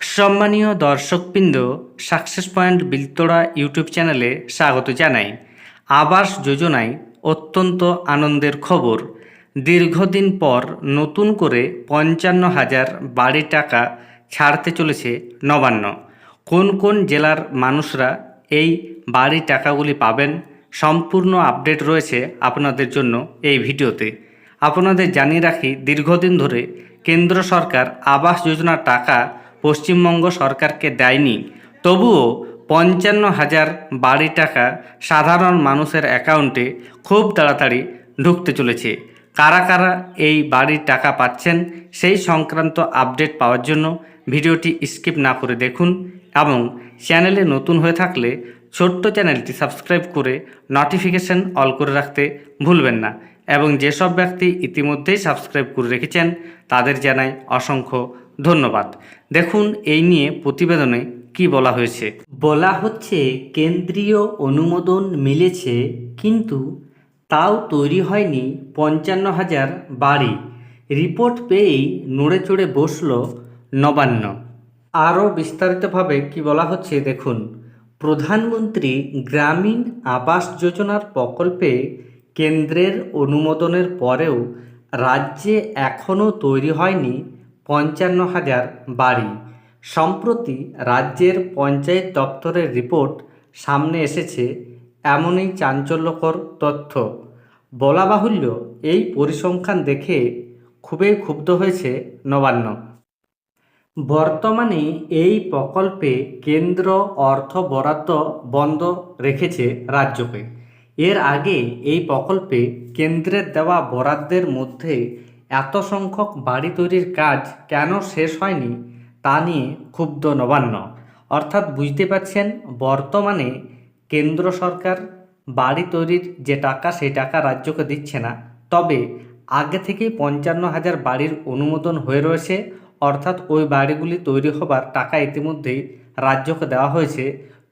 সম্মানীয় দর্শকবৃন্দ, success point বিলতোড়া YouTube চ্যানেলে স্বাগত জানাই। আবাস যোজনায় অত্যন্ত আনন্দের খবর। দীর্ঘদিন পর নতুন করে ৫৫,০০০ বাড়ির টাকা ছাড়তে চলেছে নবান্ন। কোন কোন জেলার মানুষরা এই বাড়ির টাকাগুলি পাবেন, সম্পূর্ণ আপডেট রয়েছে আপনাদের জন্য এই ভিডিওতে। আপনাদের জানিয়ে রাখি, দীর্ঘদিন ধরে কেন্দ্র সরকার আবাস যোজনার টাকা পশ্চিমবঙ্গ সরকারকে দেয়নি, তবুও ৫৫,০০০ বাড়ির টাকা সাধারণ মানুষের অ্যাকাউন্টে খুব তাড়াতাড়ি ঢুকতে চলেছে। কারা কারা এই বাড়ির টাকা পাচ্ছেন সেই সংক্রান্ত আপডেট পাওয়ার জন্য ভিডিওটি স্কিপ না করে দেখুন এবং চ্যানেলে নতুন হয়ে থাকলে ছোট্ট চ্যানেলটি সাবস্ক্রাইব করে নোটিফিকেশন অল করে রাখতে ভুলবেন না। এবং যেসব ব্যক্তি ইতিমধ্যেই সাবস্ক্রাইব করে রেখেছেন তাদের জানাই অসংখ্য ধন্যবাদ। দেখুন এই নিয়ে প্রতিবেদনে কি বলা হয়েছে। বলা হচ্ছে, কেন্দ্রীয় অনুমোদন মিলেছে, কিন্তু তাও তৈরি হয়নি ৫৫,০০০ বাড়ি। রিপোর্ট পেয়েই নড়ে চড়ে বসল নবান্ন। আরও বিস্তারিতভাবে কি বলা হচ্ছে দেখুন। প্রধানমন্ত্রী গ্রামীণ আবাস যোজনার প্রকল্পে কেন্দ্রের অনুমোদনের পরেও রাজ্যে এখনও তৈরি হয়নি ৫৫,০০০ বাড়ি। সম্প্রতি রাজ্যের পঞ্চায়েত দপ্তরের রিপোর্ট সামনে এসেছে এমনই চাঞ্চল্যকর তথ্য। বলা বাহুল্য, এই পরিসংখ্যান দেখে খুবই ক্ষুব্ধ হয়েছে নবান্ন। বর্তমানে এই প্রকল্পে কেন্দ্র অর্থ বরাদ্দ বন্ধ রেখেছে রাজ্যকে। এর আগে এই প্রকল্পে কেন্দ্রের দেওয়া বরাদ্দের মধ্যে এত সংখ্যক বাড়ি তৈরির কাজ কেন শেষ হয়নি তা নিয়ে ক্ষুব্ধ নবান্ন। অর্থাৎ বুঝতে পারছেন, বর্তমানে কেন্দ্র সরকার বাড়ি তৈরির যে টাকা সেই টাকা রাজ্যকে দিচ্ছে না, তবে আগে থেকেই ৫৫,০০০ বাড়ির অনুমোদন হয়ে রয়েছে। অর্থাৎ ওই বাড়িগুলি তৈরি হবার টাকা ইতিমধ্যেই রাজ্যকে দেওয়া হয়েছে,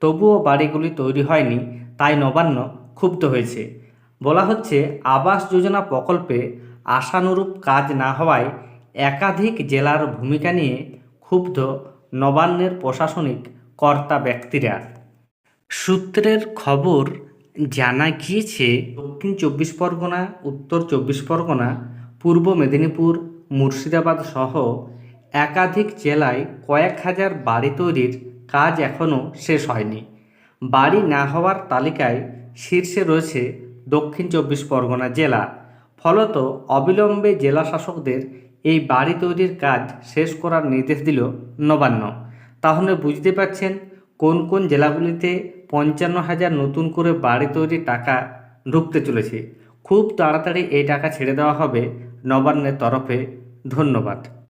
তবুও বাড়িগুলি তৈরি হয়নি, তাই নবান্ন ক্ষুব্ধ হয়েছে। বলা হচ্ছে, আবাস যোজনা প্রকল্পে আশানুরূপ কাজ না হওয়ায় একাধিক জেলার ভূমিকা নিয়ে ক্ষুব্ধ নবান্নের প্রশাসনিক কর্তা ব্যক্তিরা। সূত্রের খবর, জানা গিয়েছে দক্ষিণ ২৪ পরগনা, উত্তর ২৪ পরগনা, পূর্ব মেদিনীপুর, মুর্শিদাবাদ সহ একাধিক জেলায় কয়েক হাজার বাড়ি তৈরির কাজ এখনও শেষ হয়নি। বাড়ি না হওয়ার তালিকায় শীর্ষে রয়েছে দক্ষিণ ২৪ পরগনা জেলা। ফলত অবিলম্বে জেলা শাসকদের এই বাড়ি তৈরির কাজ শেষ করার নির্দেশ দিল নবান্ন। তাহলে বুঝতে পারছেন কোন কোন জেলাগুলিতে ৫৫,০০০ নতুন করে বাড়ি তৈরির টাকা ঢুকতে চলেছে। খুব তাড়াতাড়ি এই টাকা ছেড়ে দেওয়া হবে নবান্নের তরফে। ধন্যবাদ।